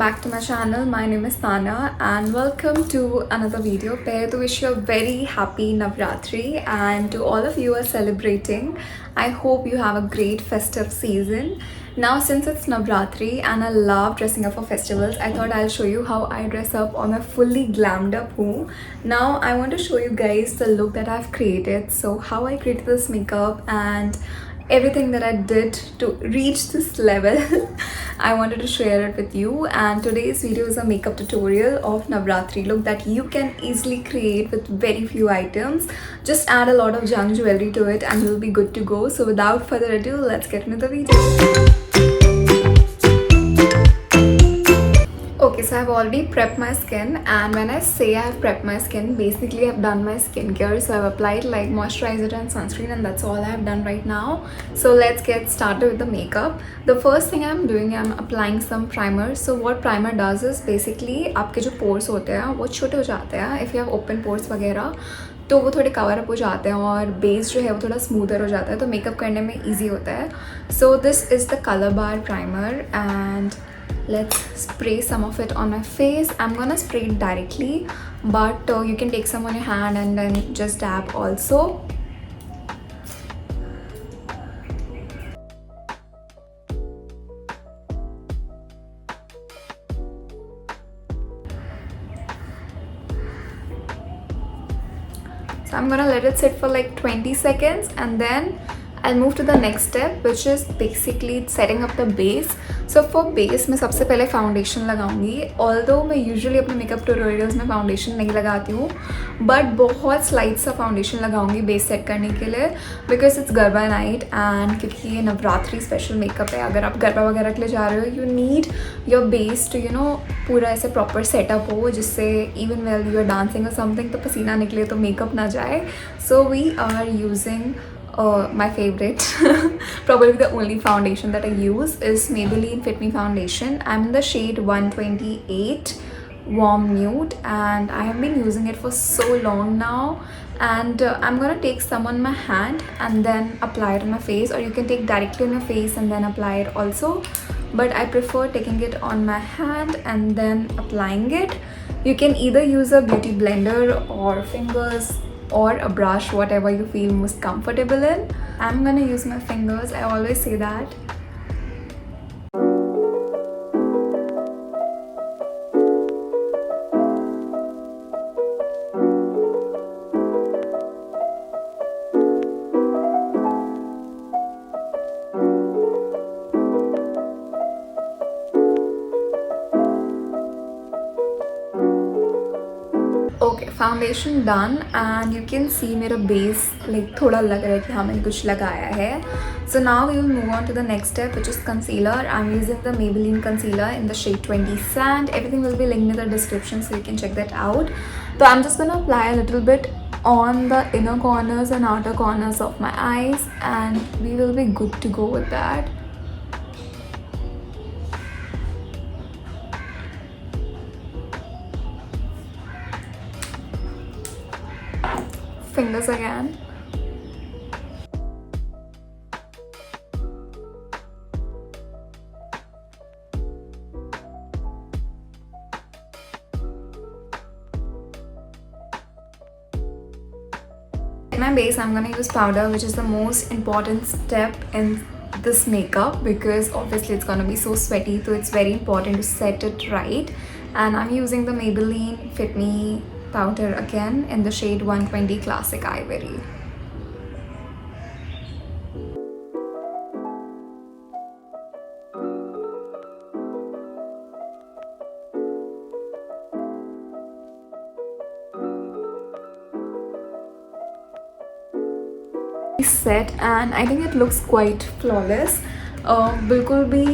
back to my channel. My name is Tana and welcome to another video. Pehle to wish you a very happy Navratri, and to all of you who are celebrating, I hope you have a great festive season. Now since it's Navratri and I love dressing up for festivals, I thought I'll show you how I dress up on a fully glammed up home. Now I want to show you guys the look that I've created. So how I created this makeup and everything that I did to reach this level. I wanted to share it with you, and today's video is a makeup tutorial of Navratri look that you can easily create with very few items. Just add a lot of junk jewelry to it and you'll be good to go. So without further ado, let's get into the video. Okay, so I've already prepped my skin, and when I say I've prepped my skin, basically I've done my skincare. So I've applied like moisturizer and sunscreen, and that's all I have done right now. So let's get started with the makeup. The first thing I'm doing, I'm applying some primer. So what primer does is basically आपके जो pores होते हैं वो छोटे हो जाते हैं. If you have open pores वगैरह तो वो थोड़े कवर अप हो जाते हैं और बेस जो है वो थोड़ा स्मूदर हो जाता है, तो मेकअप करने में ईजी होता है. So this is the colour bar primer and let's spray some of it on my face. I'm gonna spray it directly, but you can take some on your hand and then just dab also. So I'm gonna let it sit for like 20 seconds and then I'll move to the next step, which is basically setting up the base. So for base मैं सबसे पहले foundation लगाऊंगी. Although मैं usually अपने makeup tutorials में foundation नहीं लगाती हूँ, बट बहुत स्लाइट सा फाउंडेशन लगाऊंगी बेस सेट करने के लिए, because it's garba night and क्योंकि ये नवरात्रि स्पेशल मेकअप है. अगर आप गरबा वगैरह के लिए जा रहे हो, you need your base to पूरा ऐसे प्रॉपर सेटअप हो, जिससे even well you are dancing और समथिंग तो पसीना निकले तो मेकअप ना जाए. So we are using my favorite probably the only foundation that I use is Maybelline Fit Me foundation. I'm in the shade 128 warm nude and I have been using it for so long now, and I'm gonna take some on my hand and then apply it on my face, or you can take directly on your face and then apply it also, but I prefer taking it on my hand and then applying it. You can either use a beauty blender or fingers or a brush, whatever you feel most comfortable in. I'm gonna use my fingers, I always say that. Okay, foundation done and you can see मेरा base like थोड़ा लग रहा है कि हाँ मैंने कुछ लगाया है. So now we will move on to the next step, which is concealer. I'm using the Maybelline concealer in the shade 20 Sand. Everything will be linked in the description so you can check that out. So I'm just gonna apply a little bit on the inner corners and outer corners of my eyes, and we will be good to go with that. Fingers again. In my base, I'm gonna use powder, which is the most important step in this makeup because obviously it's gonna be so sweaty, so it's very important to set it right. And I'm using the Maybelline Fit Me powder again in the shade 120 Classic Ivory. Set and I think it looks quite flawless. बिल्कुल भी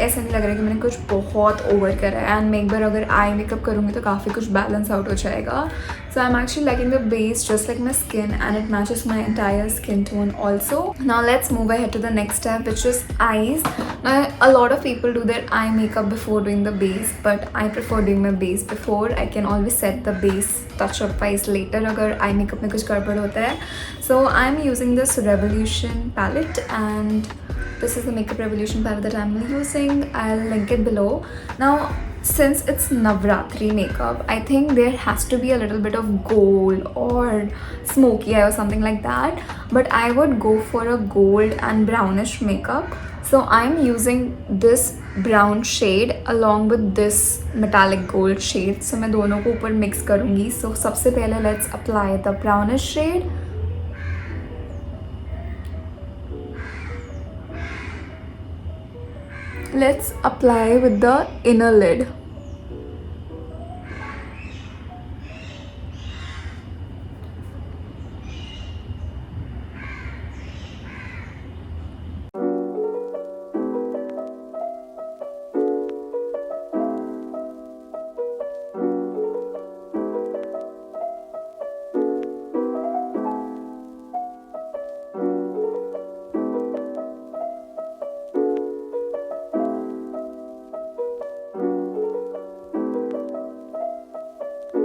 ऐसा नहीं लग रहा है कि मैंने कुछ बहुत ओवर करा है, एंड मैं एक बार अगर आई मेकअप करूँगी तो काफ़ी कुछ बैलेंस आउट हो जाएगा. So I am actually liking the base just like my skin and it matches my entire skin tone also. Now let's move ahead to the next step, which is eyes. Now, a lot of people do their eye makeup before doing the base, but I prefer doing my base before. I can always set the base touch up wise later अगर eye makeup में कुछ गड़बड़ होता है. So I'm using this Revolution palette, and this is the Makeup Revolution palette that I'm using. I'll link it below. Now Since it's Navratri makeup, I think there has to be a little bit of gold or smoky eye or something like that. But I would go for a gold and brownish makeup. So I'm using this brown shade along with this metallic gold shade. So मैं दोनों को ऊपर mix करूँगी. So सबसे पहले let's apply the brownish shade. Let's apply with the inner lid.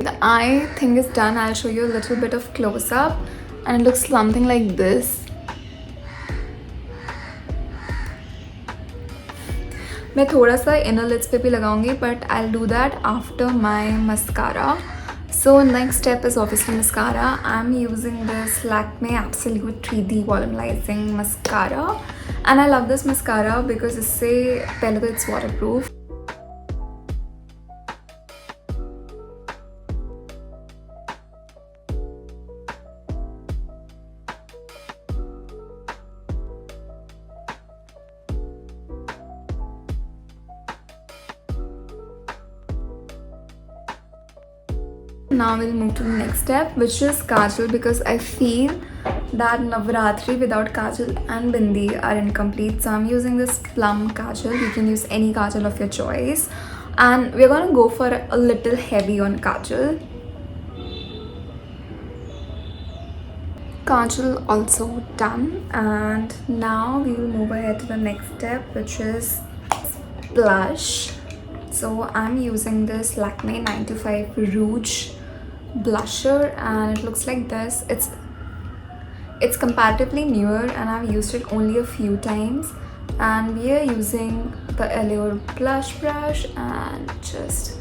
The eye thing is done. I'll show you a little bit of close up and it looks something like this. मैं थोड़ा सा inner lids पे भी लगाऊंगी, but I'll do that after my mascara. So next step is obviously mascara. I'm using this Lakme Absolute 3D volumizing mascara and I love this mascara because इससे पहले तो it's waterproof. Now we'll move to the next step, which is kajal, because I feel that Navratri without kajal and bindi are incomplete. So I'm using this plum kajal. You can use any kajal of your choice. And we're gonna go for a little heavy on kajal. Kajal also done. And now we will move ahead to the next step, which is blush. So I'm using this Lakme 925 Rouge blusher and it looks like this. It's comparatively newer and I've used it only a few times, and we are using the Allure blush brush and just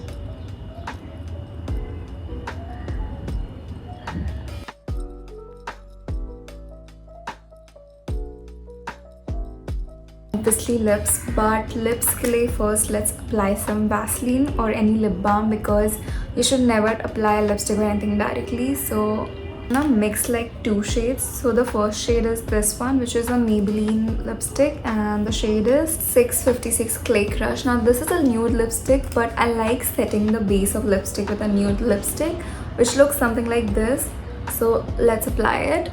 obviously lips, but lips के लिए first let's apply some Vaseline or any lip balm, because you should never apply lipstick or anything directly. So now mix like two shades. So the first shade is this one, which is a Maybelline lipstick, and the shade is 656 Clay Crush. Now this is a nude lipstick, but I like setting the base of lipstick with a nude lipstick, which looks something like this. So let's apply it.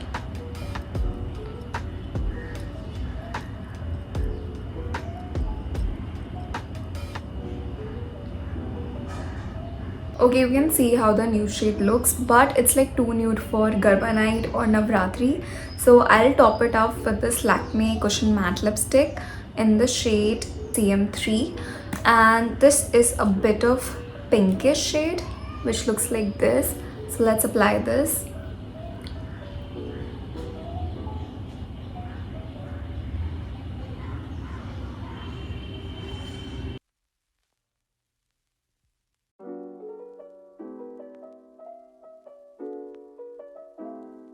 Okay, you can see how the nude shade looks, but it's like too nude for Garba night or Navratri. So I'll top it off with this Lakme Cushion Matte Lipstick in the shade CM3. And this is a bit of pinkish shade, which looks like this. So let's apply this.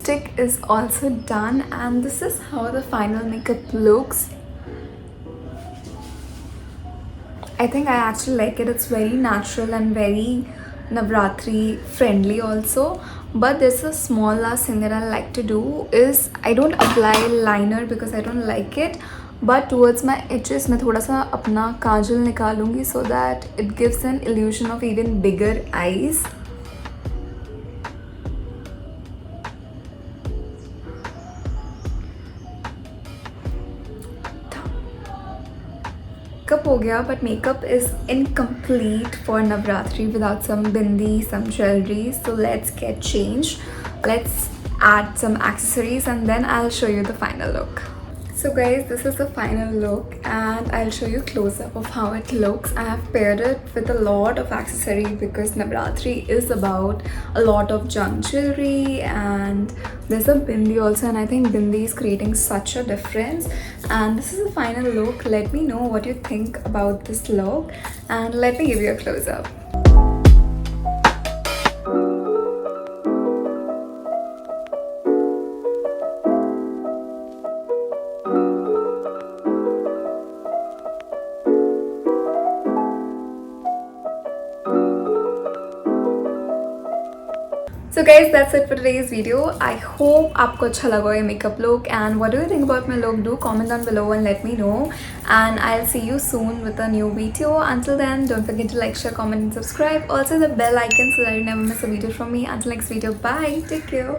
Lipstick is also done, and this is how the final makeup looks. I think I actually like it. It's very natural and very Navratri friendly also. But there's a small last thing that I like to do is I don't apply liner because I don't like it. But towards my edges, मैं थोड़ा सा अपना काजल निकालूंगी so that it gives an illusion of even bigger eyes. Makeup हो गया, but makeup is incomplete for Navratri without some bindi, some jewelry. So let's get changed. Let's add some accessories and then I'll show you the final look. So guys, this is the final look and I'll show you close up of how it looks. I have paired it with a lot of accessory because Navratri is about a lot of junk jewelry and There's a bindi also, and I think bindi is creating such a difference. And this is the final look. Let me know what you think about this look, and let me give you a close-up. So guys, that's it for today's video. I hope आपको अच्छा लगा ये makeup look, and what do you think about my look? Do comment down below and let me know, and I'll see you soon with a new video. Until then, don't forget to like, share, comment and subscribe. Also the bell icon so that you never miss a video from me. Until next video, bye, take care.